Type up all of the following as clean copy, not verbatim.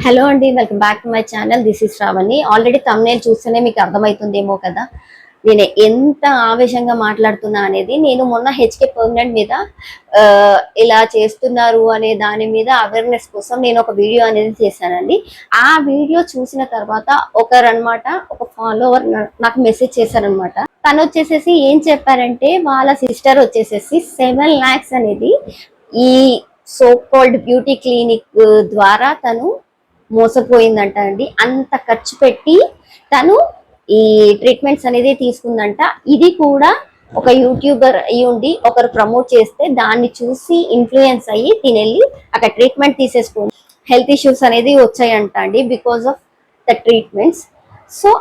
Hello అండి, welcome back to my channel. This is Shravani. Already thumbnail చూస్తేనే మీకు అర్థమవుతుందేమో కదా నేను ఎంత ఆవేశంగా మాట్లాడుతున్నా అనేది. నేను మొన్న హెచ్కే పర్మనెంట్ మీద ఇలా చేస్తున్నారు అనే దాని మీద అవేర్నెస్ కోసం నేను ఒక వీడియో అనేది చేశానండి. ఆ వీడియో చూసిన తర్వాత ఒకరనమాట, ఒక ఫాలోవర్ నాకు మెసేజ్ చేశారనమాట. తను వచ్చేసేసి ఏం చెప్పారంటే, వాళ్ళ సిస్టర్ వచ్చేసేసి 7 lakhs అనేది ఈ సో కాల్డ్ బ్యూటీ క్లినిక్ ద్వారా తను మోసపోయిందంట అండి. అంత ఖర్చు పెట్టి తను ఈ ట్రీట్మెంట్స్ అనేది తీసుకుందంట. ఇది కూడా ఒక యూట్యూబర్ అయి ఉండి ఒకరు ప్రమోట్ చేస్తే దాన్ని చూసి ఇన్ఫ్లుయెన్స్ అయ్యి తినెళ్ళి అక్కడ ట్రీట్మెంట్ తీసేసుకుంది. హెల్త్ ఇష్యూస్ అనేది వచ్చాయంట అండి because of the treatments. So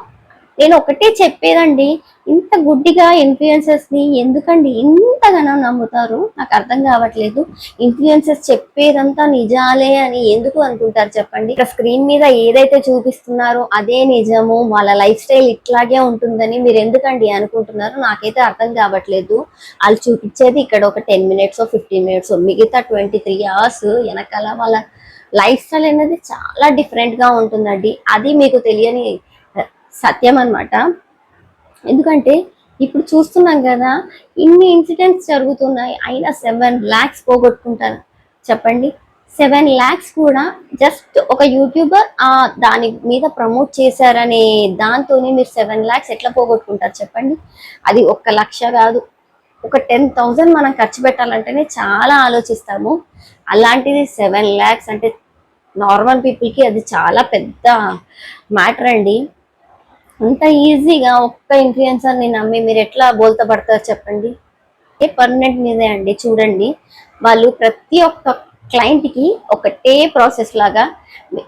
నేను ఒకటే చెప్పేదండి, ఇంత గుడ్డిగా ఇన్ఫ్లుయెన్సర్స్ ని ఎందుకండి ఇంతగానో నమ్ముతారు? నాకు అర్థం కావట్లేదు. ఇన్ఫ్లుయెన్సర్స్ చెప్పేదంతా నిజాలే అని ఎందుకు అనుకుంటారు చెప్పండి? ఇక్కడ స్క్రీన్ మీద ఏదైతే చూపిస్తున్నారో అదే నిజము, వాళ్ళ లైఫ్ స్టైల్ ఇట్లాగే ఉంటుందని మీరు ఎందుకండి అనుకుంటున్నారు? నాకైతే అర్థం కావట్లేదు. వాళ్ళు చూపించేది ఇక్కడ ఒక 10 minutes 15 minutes, మిగతా 23 hours వెనకాల వాళ్ళ లైఫ్ స్టైల్ అనేది చాలా డిఫరెంట్ గా ఉంటుందండి. అది మీకు తెలియని సత్యం అన్నమాట. ఎందుకంటే ఇప్పుడు చూస్తున్నాం కదా, ఇన్ని ఇన్సిడెంట్స్ జరుగుతున్నాయి, అయినా 7 lakhs పోగొట్టుకుంటారు చెప్పండి. 7 lakhs కూడా జస్ట్ ఒక యూట్యూబర్ దాని మీద ప్రమోట్ చేశారనే దాంతోనే మీరు 7 lakhs ఎట్లా పోగొట్టుకుంటారు చెప్పండి? అది 1 లక్ష కాదు, ఒక 10,000 మనం ఖర్చు పెట్టాలంటేనే చాలా ఆలోచిస్తాము. అలాంటిది 7 lakhs అంటే నార్మల్ పీపుల్కి అది చాలా పెద్ద మ్యాటర్ అండి. అంత ఈజీగా ఒక్క ఇన్ఫ్లుయెన్సర్ ని నమ్మి మీరు ఎట్లా బోల్తా పడతారు చెప్పండి? పర్మనెంట్ మీదే అండి. చూడండి, వాళ్ళు ప్రతి ఒక్క క్లయింట్ కి ఒకటే ప్రాసెస్ లాగా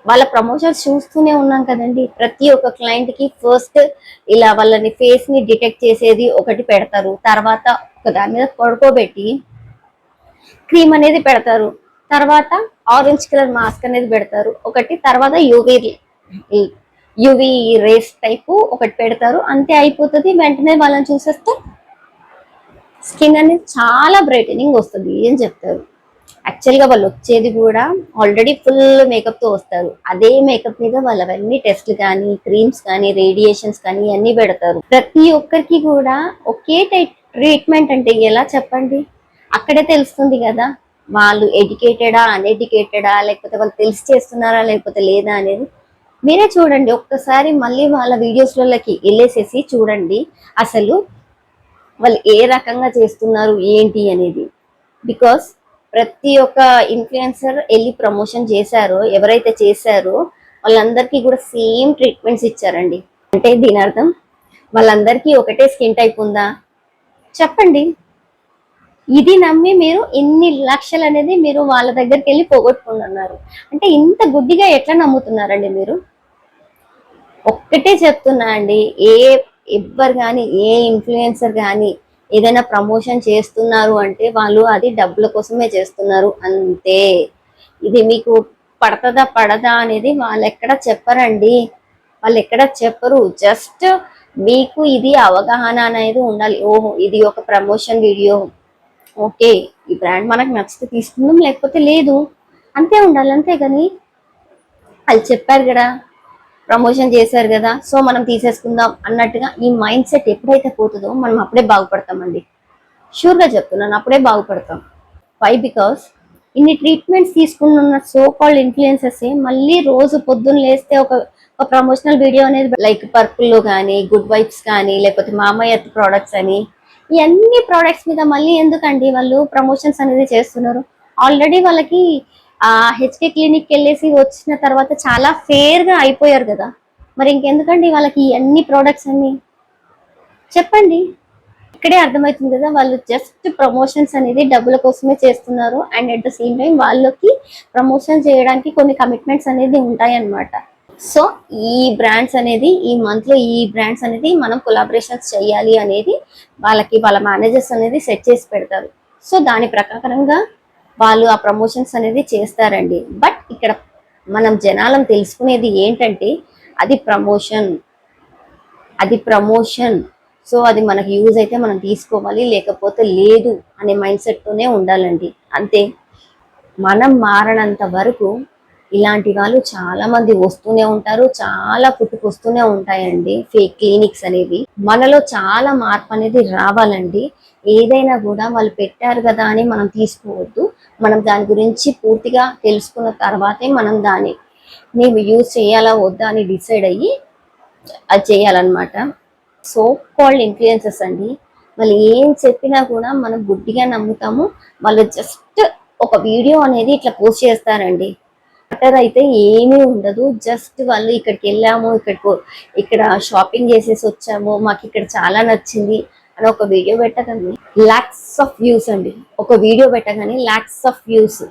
వాళ్ళ ప్రమోషన్స్ చూస్తూనే ఉన్నాం కదండి. ప్రతి ఒక్క క్లయింట్ కి ఫస్ట్ ఇలా వాళ్ళని ఫేస్ ని డిటెక్ట్ చేసేది ఒకటి పెడతారు, తర్వాత ఒక దాని మీద పడుకోబెట్టి క్రీమ్ అనేది పెడతారు, తర్వాత ఆరెంజ్ కలర్ మాస్క్ అనేది పెడతారు ఒకటి, తర్వాత యువి రేస్ టైపు ఒకటి పెడతారు, అంతే అయిపోతుంది. వెంటనే వాళ్ళని చూసేస్తే స్కిన్ అనేది చాలా బ్రైటనింగ్ వస్తుంది అని చెప్తారు. యాక్చువల్గా వాళ్ళు వచ్చేది కూడా ఆల్రెడీ ఫుల్ మేకప్ తో వస్తారు. అదే మేకప్ మీద వాళ్ళవన్నీ టెస్ట్లు కానీ, క్రీమ్స్ కానీ, రేడియేషన్స్ కానీ అన్ని పెడతారు. ప్రతి ఒక్కరికి కూడా ఒకే టైప్ ట్రీట్మెంట్ అంటే ఎలా చెప్పండి? అక్కడే తెలుస్తుంది కదా వాళ్ళు ఎడ్యుకేటెడా అన్ఎడ్యుకేటెడా, లేకపోతే వాళ్ళు తెలిసి చేస్తున్నారా లేకపోతే లేదా అనేది. మీరే చూడండి ఒక్కసారి, మళ్ళీ వాళ్ళ వీడియోస్లలోకి వెళ్ళేసేసి చూడండి అసలు వాళ్ళు ఏ రకంగా చేస్తున్నారు ఏంటి అనేది. బికాస్ ప్రతి ఒక్క ఇన్ఫ్లుయెన్సర్ వెళ్ళి ప్రమోషన్ చేశారో, ఎవరైతే చేశారో వాళ్ళందరికీ కూడా సేమ్ ట్రీట్మెంట్స్ ఇచ్చారండి. అంటే దీని అర్థం వాళ్ళందరికీ ఒకటే స్కిన్ టైప్ ఉందా చెప్పండి? ఇది నమ్మి మీరు ఇన్ని లక్షలు అనేది మీరు వాళ్ళ దగ్గరికి వెళ్ళి పోగొట్టుకుంటున్నారు అంటే ఇంత గుడ్డిగా ఎట్లా నమ్ముతున్నారండి మీరు? ఒక్కటే చెప్తున్నా అండి, ఎవ్వరు కానీ ఏ ఇన్ఫ్లుయెన్సర్ కానీ ఏదైనా ప్రమోషన్ చేస్తున్నారు అంటే వాళ్ళు అది డబ్బుల కోసమే చేస్తున్నారు అంతే. ఇది మీకు పడతదా పడదా అనేది వాళ్ళు ఎక్కడ చెప్పరండి, వాళ్ళు ఎక్కడ చెప్పరు. జస్ట్ మీకు ఇది అవగాహన అనేది ఉండాలి. ఓహో ఇది ఒక ప్రమోషన్ వీడియో, ఓకే ఈ బ్రాండ్ మనకు నచ్చితే తీసుకుందాం లేకపోతే లేదు, అంతే ఉండాలి. అంతే కానీ వాళ్ళు చెప్పారు కదా, ప్రమోషన్ చేశారు కదా, సో మనం తీసేసుకుందాం అన్నట్టుగా ఈ మైండ్ సెట్ ఎప్పుడైతే పోతుందో మనం అప్పుడే బాగుపడతామండి. షూర్గా చెప్తున్నాను, అప్పుడే బాగుపడతాం. వై? బికాస్ ఇన్ని ట్రీట్మెంట్స్ తీసుకున్న సో కాల్డ్ ఇన్ఫ్లుయెన్సర్స్ మళ్ళీ రోజు పొద్దున్న లేస్తే ఒక ప్రమోషనల్ వీడియో అనేది లైక్ పర్పుల్లో కానీ, గుడ్ వైబ్స్ కానీ, లేకపోతే మామయ్య ప్రోడక్ట్స్ అని, ఇవన్నీ ప్రోడక్ట్స్ మీద మళ్ళీ ఎందుకండి వాళ్ళు ప్రమోషన్స్ అనేది చేస్తున్నారు? ఆల్రెడీ వాళ్ళకి హెచ్కే క్లినిక్ వెళ్ళేసి వచ్చిన తర్వాత చాలా ఫేర్ గా అయిపోయారు కదా, మరి ఇంకెందుకండి వాళ్ళకి అన్ని ప్రోడక్ట్స్ అన్ని చెప్పండి? ఇక్కడే అర్థమవుతుంది కదా, వాళ్ళు జస్ట్ ప్రమోషన్స్ అనేది డబ్బుల కోసమే చేస్తున్నారు. And at the same time వాళ్ళకి ప్రమోషన్ చేయడానికి కొన్ని కమిట్మెంట్స్ అనేది ఉంటాయి అన్నమాట. సో ఈ బ్రాండ్స్ అనేది ఈ మంత్ లో ఈ బ్రాండ్స్ అనేది మనం కొలాబరేషన్స్ చేయాలి అనేది వాళ్ళకి వాళ్ళ మేనేజర్స్ అనేది సెట్ చేసి పెడతారు. సో దాని ప్రకారంగా వాళ్ళు ఆ ప్రమోషన్స్ అనేది చేస్తారండి. బట్ ఇక్కడ మనం జనాలం తెలుసుకునేది ఏంటంటే అది ప్రమోషన్, అది ప్రమోషన్. సో అది మనకి యూజ్ అయితే మనం తీసుకోవాలి, లేకపోతే లేదు అనే మైండ్ సెట్ తోనే ఉండాలండి. అంతే. మనం మారనంత వరకు ఇలాంటి వాళ్ళు చాలా మంది వస్తూనే ఉంటారు, చాలా పుట్టుకొస్తూనే ఉంటాయండి ఫేక్ క్లినిక్స్ అనేవి. మనలో చాలా మార్పు అనేది రావాలండి. ఏదైనా కూడా వాళ్ళు పెట్టారు కదా అని మనం తీసుకోవద్దు. మనం దాని గురించి పూర్తిగా తెలుసుకున్న తర్వాతే మనం దాన్ని మేము యూజ్ చేయాలా వద్దా అని డిసైడ్ అయ్యి అది చేయాలన్నమాట. సో కాల్డ్ ఇన్ఫ్లుయెన్సర్స్ అండి, వాళ్ళు ఏం చెప్పినా కూడా మనం గుడ్డిగా నమ్ముతాము. వాళ్ళు జస్ట్ ఒక వీడియో అనేది ఇట్లా పోస్ట్ చేస్తారండి. బెటర్ అయితే ఏమీ ఉండదు. జస్ట్ వాళ్ళు ఇక్కడికి వెళ్ళాము, ఇక్కడ షాపింగ్ చేసేసి వచ్చాము, మాకు ఇక్కడ చాలా నచ్చింది అని ఒక వీడియో పెట్టగానే లాక్స్ ఆఫ్ వ్యూస్ అండి. ఒక వీడియో పెట్టగానే లాక్స్ ఆఫ్ వ్యూస్.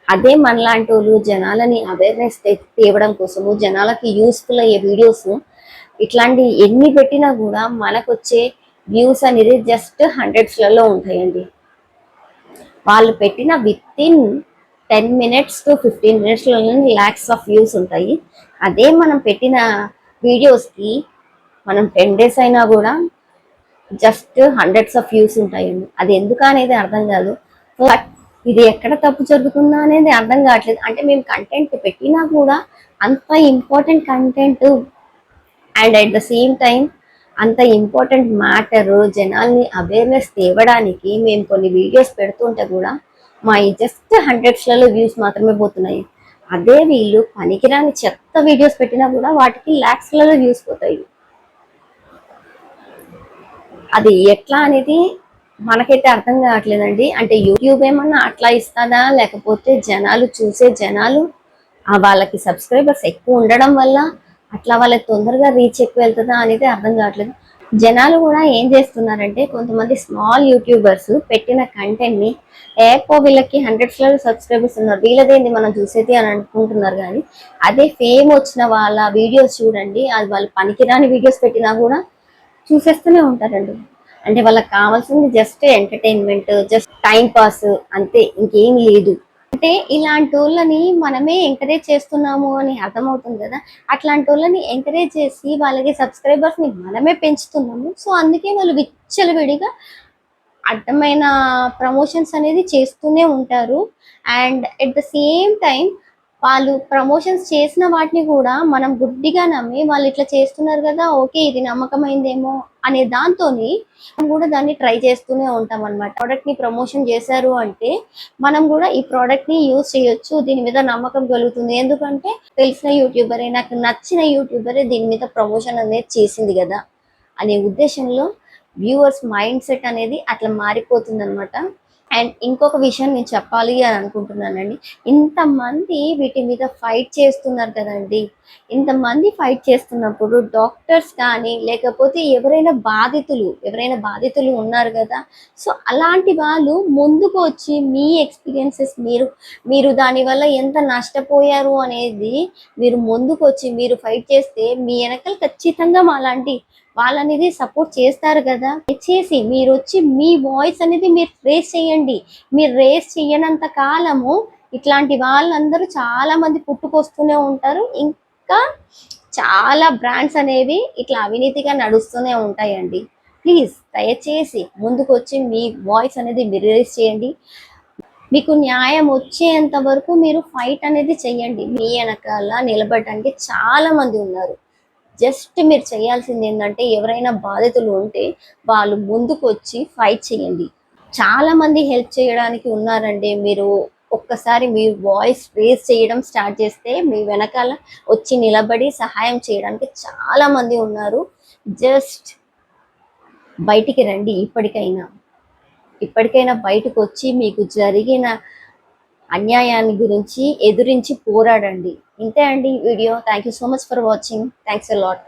అదే మనలాంటి వాళ్ళు జనాలని అవేర్నెస్ తేవడం కోసము, జనాలకి యూస్ఫుల్ అయ్యే వీడియోస్ ఇట్లాంటి ఎన్ని పెట్టినా కూడా మనకు వచ్చే వ్యూస్ అనేది జస్ట్ హండ్రెడ్స్లలో ఉంటాయండి. వాళ్ళు పెట్టిన విత్ ఇన్ 10 minutes to 15 minutesలోనే లాక్స్ ఆఫ్ వ్యూస్ ఉంటాయి. అదే మనం పెట్టిన వీడియోస్కి మనం 10 days అయినా కూడా జస్ట్ హండ్రెడ్స్ ఆఫ్ వ్యూస్ ఉంటాయండి. అది ఎందుకు అనేది అర్థం కాదు. బట్ ఇది ఎక్కడ తప్పు జరుగుతుందా అనేది అర్థం కావట్లేదు. అంటే మేము కంటెంట్ పెట్టినా కూడా అంత important content and at the same time అంత ఇంపార్టెంట్ మ్యాటర్ జనాల్ని అవేర్నెస్ తేవడానికి మేము కొన్ని వీడియోస్ పెడుతుంటే కూడా మా జస్ట్ హండ్రెడ్స్లలో వ్యూస్ మాత్రమే పోతున్నాయి. అదే వీళ్ళు పనికిరాని చెత్త వీడియోస్ పెట్టినా కూడా వాటికి లాక్స్లలో వ్యూస్ పోతాయి. అది ఎట్లా అనేది మనకైతే అర్థం కావట్లేదండి. అంటే యూట్యూబ్ ఏమన్నా అట్లా ఇస్తుందా, లేకపోతే చూసే జనాలు వాళ్ళకి సబ్స్క్రైబర్స్ ఎక్కువ ఉండడం వల్ల అట్లా వాళ్ళకి తొందరగా రీచ్ ఎక్కువ వెళ్తుందా అనేది అర్థం కావట్లేదు. జనాలు కూడా ఏం చేస్తున్నారంటే, కొంతమంది స్మాల్ యూట్యూబర్స్ పెట్టిన కంటెంట్ ని వీళ్ళకి హండ్రెడ్స్లలో సబ్స్క్రైబర్స్ ఉన్నారు, వీళ్ళదేంది మనం చూసేది అని అనుకుంటున్నారు. కానీ అదే ఫేమ్ వచ్చిన వాళ్ళ వీడియోస్ చూడండి, అది వాళ్ళు పనికిరాని వీడియోస్ పెట్టినా కూడా చూసేస్తూనే ఉంటారండి. అంటే వాళ్ళకి కావాల్సింది just entertainment, just time pass, అంతే, ఇంకేం లేదు. అంటే ఇలాంటి వాళ్ళని మనమే ఎంకరేజ్ చేస్తున్నాము అని అర్థమవుతుంది కదా. అట్లాంటి వాళ్ళని ఎంకరేజ్ చేసి వాళ్ళకి సబ్స్క్రైబర్స్ ని మనమే పెంచుతున్నాము. సో అందుకే వాళ్ళు విచ్చలవిడిగా అడ్డమైన ప్రమోషన్స్ అనేది చేస్తూనే ఉంటారు. And at the same time వాళ్ళు ప్రమోషన్స్ చేసిన వాటిని కూడా మనం గుడ్డిగా నమ్మి వాళ్ళు ఇట్లా చేస్తున్నారు కదా, ఓకే ఇది నమ్మకమైందేమో అనే దాంతోని మనం కూడా దాన్ని ట్రై చేస్తూనే ఉంటాం అనమాట. ప్రోడక్ట్ ని ప్రమోషన్ చేశారు అంటే మనం కూడా ఈ ప్రోడక్ట్ ని యూజ్ చేయొచ్చు, దీని మీద నమ్మకం కలుగుతుంది. ఎందుకంటే తెలిసిన యూట్యూబరే, నాకు నచ్చిన యూట్యూబరే దీని మీద ప్రమోషన్ అనేది చేసింది కదా అనే ఉద్దేశంలో వ్యూవర్స్ మైండ్ సెట్ అనేది అట్లా మారిపోతుంది అనమాట. అండ్ ఇంకొక విషయం నేను చెప్పాలి అని అనుకుంటున్నానండి. ఇంతమంది వీటి మీద ఫైట్ చేస్తున్నారు కదండి. ఇంతమంది ఫైట్ చేస్తున్నప్పుడు డాక్టర్స్ కానీ లేకపోతే ఎవరైనా బాధితులు ఉన్నారు కదా. సో అలాంటి వాళ్ళు ముందుకు వచ్చి మీ ఎక్స్పీరియన్సెస్ మీరు దానివల్ల ఎంత నష్టపోయారు అనేది మీరు ముందుకు వచ్చి మీరు ఫైట్ చేస్తే మీ వెనకాల ఖచ్చితంగా మాలాంటి వాళ్ళనేది సపోర్ట్ చేస్తారు కదా. చేసి మీరు వచ్చి మీ వాయిస్ అనేది మీరు రేస్ చేయండి. మీరు రేస్ చేయనంత కాలము ఇట్లాంటి వాళ్ళందరూ చాలా మంది పుట్టుకొస్తూనే ఉంటారు. ఇంకా చాలా బ్రాండ్స్ అనేవి ఇట్లా అవినీతిగా నడుస్తూనే ఉంటాయండి. ప్లీజ్ దయచేసి ముందుకు వచ్చి మీ వాయిస్ అనేది మీరు రేస్ చేయండి. మీకు న్యాయం వచ్చేంత వరకు మీరు ఫైట్ అనేది చెయ్యండి. మీ వెనకాల నిలబడడానికి చాలా మంది ఉన్నారు. జస్ట్ మీరు చేయాల్సింది ఏంటంటే, ఎవరైనా బాధితులు ఉంటే వాళ్ళు ముందుకు వచ్చి ఫైట్ చేయండి. చాలా మంది హెల్ప్ చేయడానికి ఉన్నారండి. మీరు ఒక్కసారి మీ వాయిస్ రేస్ చేయడం స్టార్ట్ చేస్తే మీ వెనకాల వచ్చి నిలబడి సహాయం చేయడానికి చాలా మంది ఉన్నారు. జస్ట్ బయటికి రండి. ఇప్పటికైనా బయటకు వచ్చి మీకు జరిగిన అన్యాయాన్ని గురించి ఎదురించి పోరాడండి. ఇంతే అండి video. Thank you so much for watching. Thanks a lot.